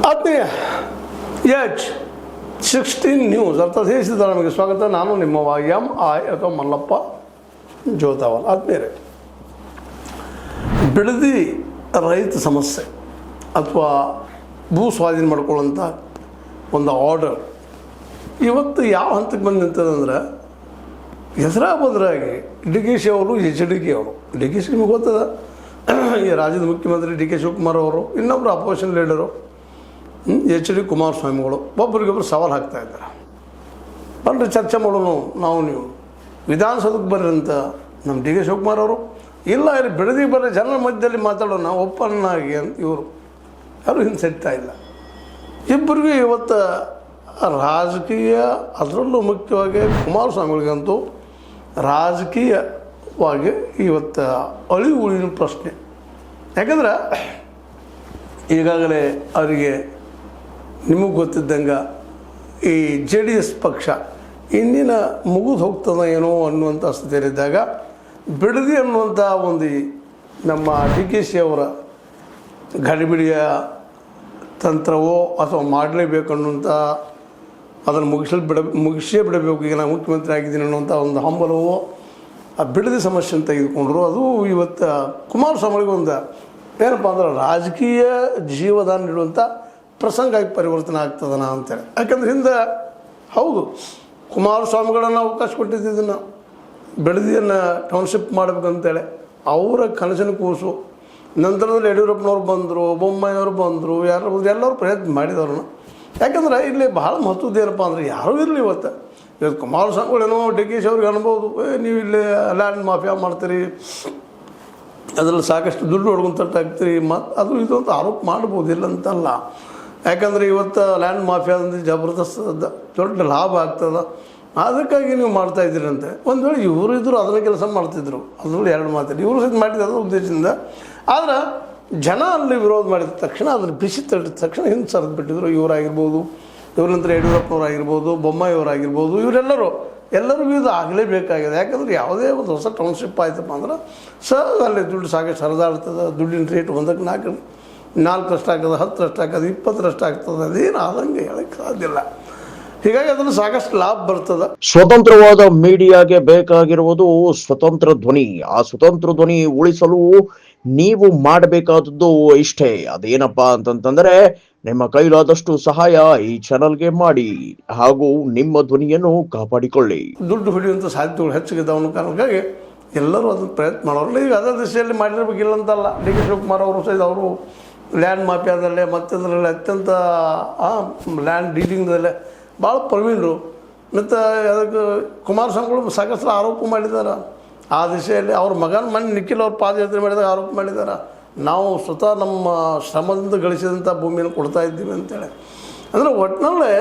ಆತ್ಮೀಯ H16 news ಅರ್ಥಾತ್ ನಮಗೆ ಸ್ವಾಗತ. ನಾನು ನಿಮ್ಮ MI ಅಥವಾ ಮಲ್ಲಪ್ಪ ಜೋತಾವಲ್. ಆತ್ಮೀಯರೇ, ಬಿಡದಿ ರೈತ ಸಮಸ್ಯೆ ಅಥವಾ ಭೂ ಸ್ವಾಧೀನ ಮಾಡ್ಕೊಳ್ಳೋಂಥ ಒಂದು ಆರ್ಡರ್ ಇವತ್ತು ಯಾವ ಹಂತಕ್ಕೆ ಬಂದು ನಿಂತದಂದ್ರೆ, ಬದ್ರಾಗಿ ಡಿ ಕೆ ಶಿ ಅವರು, HDK ಅವರು. ಡಿ ಕೆ ಶಿ ನಿಮಗೆ ಗೊತ್ತದ, ಈ ರಾಜ್ಯದ ಮುಖ್ಯಮಂತ್ರಿ ಡಿ ಕೆ ಶಿವಕುಮಾರ್ ಅವರು, ಇನ್ನೊಬ್ಬರು ಅಪೋಸಿಷನ್ ಲೀಡರು HD ಕುಮಾರಸ್ವಾಮಿಗಳು ಒಬ್ಬರಿಗೊಬ್ಬರು ಸವಾಲು ಹಾಕ್ತಾ ಇದ್ದಾರೆ. ಬನ್ರಿ ಚರ್ಚೆ ಮಾಡೋಣ, ನೀವು ವಿಧಾನಸೌಧಕ್ಕೆ ಬರ್ರಿ ಅಂತ ನಮ್ಮ ಡಿ ಕೆ ಶಿವಕುಮಾರ್ ಅವರು. ಇಲ್ಲ, ಇಲ್ಲಿ ಬಿಡದಿ ಬರ್ರಿ, ಜನರ ಮಧ್ಯದಲ್ಲಿ ಮಾತಾಡೋಣ ಓಪನ್ ಆಗಿ ಅಂತ ಇವರು ಯಾರು ಹಿಂಸೆಡ್ತಾ ಇಲ್ಲ. ಇಬ್ಬರಿಗೂ ಇವತ್ತು ರಾಜಕೀಯ, ಅದರಲ್ಲೂ ಮುಖ್ಯವಾಗಿ ಕುಮಾರಸ್ವಾಮಿಗಳಿಗಂತೂ ರಾಜಕೀಯವಾಗಿ ಇವತ್ತು ಅಳಿವುಳಿನ ಪ್ರಶ್ನೆ. ಯಾಕಂದ್ರೆ ಈಗಾಗಲೇ ಅವರಿಗೆ ನಿಮಗೆ ಗೊತ್ತಿದ್ದಂಗೆ ಈ JDS ಪಕ್ಷ ಇನ್ನಿನ ಮುಗಿದು ಹೋಗ್ತದ ಏನೋ ಅನ್ನುವಂಥ ಸ್ಥಿತಿಯಲ್ಲಿದ್ದಾಗ, ಬಿಡದಿ ಅನ್ನುವಂಥ ಒಂದು ನಮ್ಮ ಡಿ ಕೆ ಶಿ ಅವರ ಗಡಿಬಿಡಿಯ ತಂತ್ರವೋ ಅಥವಾ ಮಾಡಲೇಬೇಕು ಅನ್ನುವಂಥ, ಅದನ್ನು ಮುಗಿಸೇ ಬಿಡಬೇಕು, ಈಗ ನಾನು ಮುಖ್ಯಮಂತ್ರಿ ಆಗಿದ್ದೀನಿ ಅನ್ನುವಂಥ ಒಂದು ಹಂಬಲವೋ ಆ ಬಿಡದಿ ಸಮಸ್ಯೆಯನ್ನು ತೆಗೆದುಕೊಂಡ್ರು. ಅದು ಇವತ್ತು ಕುಮಾರಸ್ವಾಮಿಗೆ ಒಂದು ಏನಪ್ಪ ಅಂದ್ರೆ ರಾಜಕೀಯ ಜೀವದಾನ ನೀಡುವಂಥ ಪ್ರಸಂಗವಾಗಿ ಪರಿವರ್ತನೆ ಆಗ್ತದನ ಅಂತೇಳಿ. ಯಾಕಂದ್ರೆ ಹಿಂದೆ ಹೌದು, ಕುಮಾರಸ್ವಾಮಿಗಳನ್ನು ಅವಕಾಶ ಕೊಟ್ಟಿದ್ದನ್ನು ಬಿಡದಿಯನ್ನು ಟೌನ್ಶಿಪ್ ಮಾಡಬೇಕಂತೇಳಿ ಅವರ ಕನಸಿನ ಕೂಸು. ನಂತರದಲ್ಲಿ ಯಡಿಯೂರಪ್ಪನವ್ರು ಬಂದರು, ಬೊಮ್ಮಾಯಿಯವರು ಬಂದರು, ಎಲ್ಲರೂ ಪ್ರಯತ್ನ ಮಾಡಿದವ್ರನ್ನ. ಯಾಕಂದ್ರೆ ಇಲ್ಲಿ ಭಾಳ ಮಹತ್ವದ ಏನಪ್ಪ ಅಂದರೆ, ಯಾರೂ ಇರಲಿ ಇವತ್ತು ಕುಮಾರಸ್ವಾಮಿಗಳೇನೋ ಡಿ ಕೆ ಶಿ ಅವ್ರಿಗೆ ಅನ್ಬೋದು, ನೀವು ಇಲ್ಲಿ ಲ್ಯಾಂಡ್ ಮಾಫಿಯಾ ಮಾಡ್ತೀರಿ, ಅದರಲ್ಲಿ ಸಾಕಷ್ಟು ದುಡ್ಡು ಹೊಡ್ಕೊಂತಾಗ್ತೀರಿ, ಮತ್ತು ಅದು ಇದು ಅಂತ ಆರೋಪ ಮಾಡ್ಬೋದು, ಇಲ್ಲ ಅಂತಲ್ಲ. ಯಾಕಂದರೆ ಇವತ್ತು ಲ್ಯಾಂಡ್ ಮಾಫಿಯಾದಿಂದ ಜಬರ್ದಸ್ತ್ ದೊಡ್ಡ ಲಾಭ ಆಗ್ತದೆ, ಅದಕ್ಕಾಗಿ ನೀವು ಮಾಡ್ತಾಯಿದ್ದೀರಿ ಅಂತ. ಒಂದು ವೇಳೆ ಇವರು ಇದ್ದರು ಅದನ್ನ ಕೆಲಸ ಮಾಡ್ತಿದ್ರು, ಅದರಲ್ಲಿ ಎರಡು ಮಾತಿಲ್ಲ, ಇವರು ಸಹಿತ ಮಾಡಿದ ಉದ್ದೇಶದಿಂದ. ಆದರೆ ಜನ ಅಲ್ಲಿ ವಿರೋಧ ಮಾಡಿದ ತಕ್ಷಣ, ಅದ್ರ ಬಿಸಿ ತಟ್ಟಿದ ತಕ್ಷಣ ಹಿಂದೆ ಸರಿದು ಬಿಟ್ಟಿದ್ರು. ಇವರಾಗಿರ್ಬೋದು, ಇವ್ರ ನಂತರ ಯಡಿಯೂರಪ್ಪನವರಾಗಿರ್ಬೋದು, ಬೊಮ್ಮಾಯಿಯವರಾಗಿರ್ಬೋದು, ಎಲ್ಲರಿಗೂ ಇದು ಆಗಲೇಬೇಕಾಗಿದೆ. ಯಾಕಂದರೆ ಯಾವುದೇ ಒಂದು ಹೊಸ ಟೌನ್ಶಿಪ್ ಆಯ್ತಪ್ಪ ಅಂದ್ರೆ ಅಲ್ಲಿ ದುಡ್ಡು ಸಾಕಷ್ಟು ಹರಿದಾಡ್ತದೆ. ದುಡ್ಡಿನ ರೇಟ್ 1ಕ್ಕೆ 4 ಆಗ್ತದೆ, 10 ಆಗ್ತದೆ, 20 ಆಗ್ತದೆ. ಅದೇನು ಆದಂಗೆ ಹೇಳಕ್ಕೆ ಸಾಧ್ಯ ಇಲ್ಲ. ಹೀಗಾಗಿ ಅದನ್ನು ಸಾಕಷ್ಟು ಲಾಭ ಬರ್ತದೆ. ಸ್ವತಂತ್ರವಾದ ಮೀಡಿಯಾಗೆ ಬೇಕಾಗಿರುವುದು ಸ್ವತಂತ್ರ ಧ್ವನಿ. ಆ ಸ್ವತಂತ್ರ ಧ್ವನಿ ಉಳಿಸಲು ನೀವು ಮಾಡಬೇಕಾದದ್ದು ಇಷ್ಟೇ. ಅದೇನಪ್ಪಾ ಅಂತಂತಂದ್ರೆ, ನಿಮ್ಮ ಕೈಲಾದಷ್ಟು ಸಹಾಯ ಈ ಚಾನಲ್ಗೆ ಮಾಡಿ ಹಾಗೂ ನಿಮ್ಮ ಧ್ವನಿಯನ್ನು ಕಾಪಾಡಿಕೊಳ್ಳಿ. ದುಡ್ಡು ಹೊಡೆಯುವಂಥ ಸಾಧ್ಯತೆಗಳು ಹೆಚ್ಚಿಗಿದ್ದಾವನ್ನ ಕಾರಣಕ್ಕಾಗಿ ಎಲ್ಲರೂ ಅದನ್ನು ಪ್ರಯತ್ನ ಮಾಡೋಲ್ಲ. ಈಗ ಅದೇ ದಿಶೆಯಲ್ಲಿ ಮಾಡಿರ್ಬೇಕಿಲ್ಲ ಅಂತಲ್ಲ. ಡಿ ಕೆ ಶಿವಕುಮಾರ್ ಅವರು ಸಹಿತ ಅವರು ಲ್ಯಾಂಡ್ ಮಾಫಿಯಾದಲ್ಲೇ ಮತ್ತೊಂದರಲ್ಲಿ ಅತ್ಯಂತ ಲ್ಯಾಂಡ್ ಡೀಲಿಂಗ್ದಲ್ಲೇ ಭಾಳ ಪ್ರವೀಣರು. ಮತ್ತು ಅದಕ್ಕೆ ಕುಮಾರಸ್ವಾಮಿಗಳು ಸಾಕಷ್ಟು ಆರೋಪ ಮಾಡಿದ್ದಾರೆ ಆ ದಿಶೆಯಲ್ಲಿ. ಅವ್ರ ಮಗನ ಮನೆ ನಿಖಿಲ್ ಅವ್ರ ಪಾದಯಾತ್ರೆ ಮಾಡಿದಾಗ ಆರೋಪ ಮಾಡಿದ್ದಾರೆ, ನಾವು ಸ್ವತಃ ನಮ್ಮ ಶ್ರಮದಿಂದ ಗಳಿಸಿದಂಥ ಭೂಮಿಯನ್ನು ಕೊಡ್ತಾ ಇದ್ದೀವಿ ಅಂತೇಳಿ. ಅಂದರೆ ಒಟ್ಟಿನಲ್ಲೇ